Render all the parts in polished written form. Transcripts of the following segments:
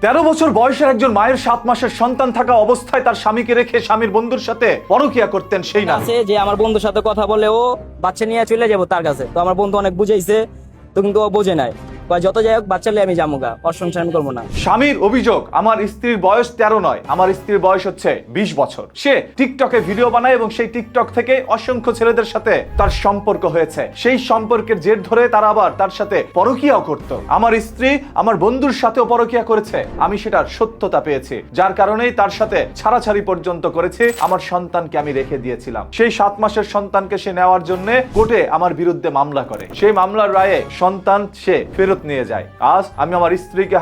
13 বছর বয়সের একজন মায়ের 7 মাসের সন্তান থাকা অবস্থায় তার স্বামীকে রেখে স্বামীর বন্ধুর সাথে পরকীয়া করতেন সেই না আছে যে আমার বন্ধুর সাথে কথা বলে ও বাচ্চা নিয়ে চলে যাবো তার কাছে। তো আমার বন্ধু অনেক বুঝাইছে, তো কিন্তু ও বোঝে নাই। যত যাই হোক বাচ্চা নিয়ে আমি যামুগা, ওর সংসার আমি করবো না। স্বামীর অভিযোগ, আমার স্ত্রীর বয়স 13 নয়, আমার স্ত্রীর বয়স হচ্ছে 20 বছর। সে টিকটকে ভিডিও বানায় এবং সেই টিকটক থেকে অসংখ্য ছেলেদের সাথে তার সম্পর্ক হয়েছে। সেই সম্পর্কের জের ধরে তারা আবার তার সাথে পরকীয়াও করত। আমার স্ত্রী আমার বন্ধুর সাথেও পরকীয়া করেছে, আমি সেটার সত্যতা পেয়েছি, যার কারণেই তার সাথে ছাড়াছাড়ি পর্যন্ত করেছি। আমার সন্তানকে আমি রেখে দিয়েছিলাম। সেই 7 মাসের সন্তানকে সে নেওয়ার জন্য কোর্টে আমার বিরুদ্ধে মামলা করে। সেই মামলার রায়ে সন্তান সে ফেরত নিয়ে যায়। আজ আমি আমার স্ত্রীকে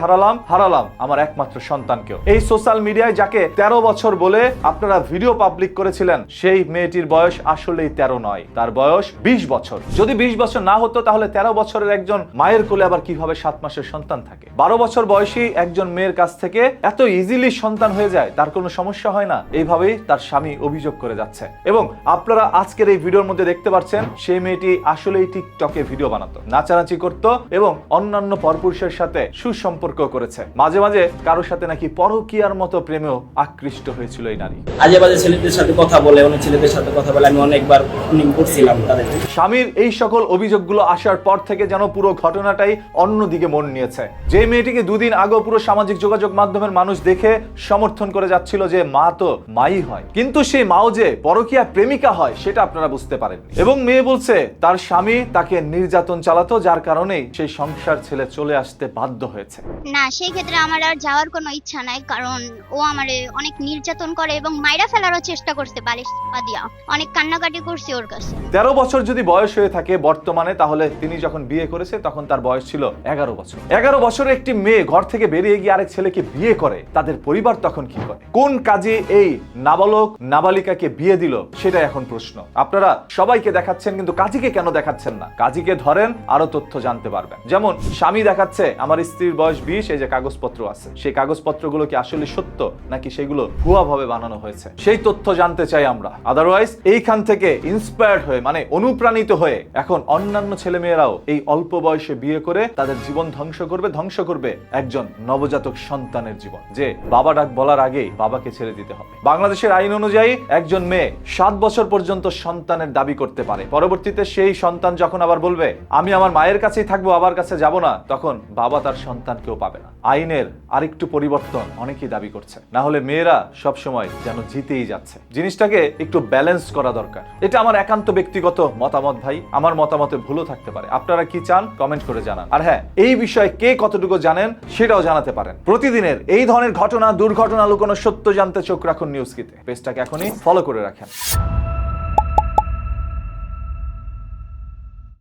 হারালাম আমার একমাত্র সন্তানকেও। এই সোশ্যাল মিডিয়ায় যাকে 13 বছর বলে আপনারা ভিডিও পাবলিক করেছিলেন, সেই মেয়েটির বয়স আসলেই 13 নয়, তার বয়স 20 বছর। যদি 20 বছর না হতো তাহলে 13 বছরের একজন মায়ের কোলে আবার কিভাবে 7 মাসের সন্তান থাকে? 12 বছর বয়সী একজন মেয়ের কাছ থেকে এত ইজিলি সন্তান হয়ে যায়, তার কোনো সমস্যা হয় না। এইভাবেই তার স্বামী অভিযোগ করে যাচ্ছে। এবং আপনারা আজকের এই ভিডিওর মধ্যে দেখতে পাচ্ছেন সেই মেয়েটি আসলেই টিকটকে ভিডিও বানাতো, নাচানাচি করতো এবং অন্যান্য পরপুরুষের সাথে সুসম্পর্ক করেছে। মাঝে মাঝে কারোর সাথে নাকি পরকীয়ার মতো প্রেমেও আকৃষ্ট হয়েছিল এই নারী। আজে বাজে ছেলেদের সাথে কথা বলে, অনেক ছেলেদের সাথে কথা বলে, আমি অনেকবার ফোনিং করছিলাম তাদের। স্বামীর এই সকল অভিযোগগুলো আসার পর থেকে যেন পুরো ঘটনাটাই অন্যদিকে মন নিয়েছে। যে মেয়েটিকে দুদিন আগে পুরো সামাজিক যোগাযোগ মাধ্যমের মানুষ দেখে সমর্থন করে যাচ্ছিল যে মা তো মাই হয়, কিন্তু সেই মাও যে পরকীয়া প্রেমিকা হয় সেটা আপনারা বুঝতে পারেন। এবং মেয়ে বলছে তার স্বামী তাকে নির্যাতন চালাতো, যার কারণেই সেই সংসার ছেলে চলে আসতে বাধ্য হয়েছে। না, সেই ক্ষেত্রে আমার আর যাওয়ার কোনো ইচ্ছা নাই, কারণ ও আমারে অনেক নির্যাতন করে এবং মাইরা ফেলারও চেষ্টা করছে, বালিশ পা দিয়া অনেক কান্নাকাটি করছে ওর কাছে। 13 বছর যদি বয়স হয়ে থাকে বর্তমানে, তাহলে তিনি যখন বিয়ে করেছে তখন তার বয়স ছিল 11 বছর। 11 বছরের একটি মেয়ে ঘর থেকে বেরিয়ে গিয়ে আরেক ছেলেকে বিয়ে করে, তাদের পরিবার তখন কি করে? কোন কাজে এই নাবালক নাবালিকাকে বিয়ে দিল সেটা এখন প্রশ্ন। আপনারা সবাইকে দেখাচ্ছেন, কিন্তু কাজীকে কেন দেখাচ্ছেন না? কাজীকে ধরেন, আরো তথ্য জানতে পারবেন। যেমন স্বামী দেখাচ্ছে আমার স্ত্রীর বয়স 20, এই যে কাগজপত্র আছে, সেই কাগজপত্রগুলো কি আসলে সত্য নাকি সেগুলো ভুয়া ভাবে বানানো হয়েছে, সেই তথ্য জানতে চাই আমরা। আদারওয়াইজ এইখান থেকে ইন্সপায়ার্ড হয়ে, মানে অনুপ্রাণিত হয়ে এখন অন্যান্য ছেলেমেয়েরাও এই অল্প বয়সে বিয়ে করে তাদের জীবন ধ্বংস করবে একজন নবজাতক সন্তানের জীবন, যে বাবা ডাক বলার আগেই বাবাকে ছেড়ে দিতে হবে। বাংলাদেশের আইন অনুযায়ী একজন মেয়ে 7 বছর পর্যন্ত সন্তানের দাবি করতে পারে। পরবর্তীতে সেই সন্তান যখন আবার বলবে আমি আমার মায়ের কাছেই থাকবো, বাবার কাছে যাব না, তখন বাবা তার সন্তানকেও পাবে না। আইনের আরেকটু পরিবর্তন অনেকেই দাবি করছে, না হলে মেয়েরা সবসময় যেন জিতেই যাচ্ছে। জিনিসটাকে একটু ব্যালেন্স করা দরকার। এটা আমার একান্ত ব্যক্তিগত মতামত ভাই, আমার মতামতে ভুলও থাকতে পারে। আপনারা কি চান কমেন্ট করে জানান। আর হ্যাঁ, এই বিষয়ে কে কতটুকু জানেন সেটাও জানাতে পারেন। প্রতিদিনের এই ধরনের ঘটনা, দুর্ঘটনা, লুকোনো সত্য জানতে চোখ রাখুন নিউজ কিতে। পেজটাকে এখনই ফলো করে রাখেন।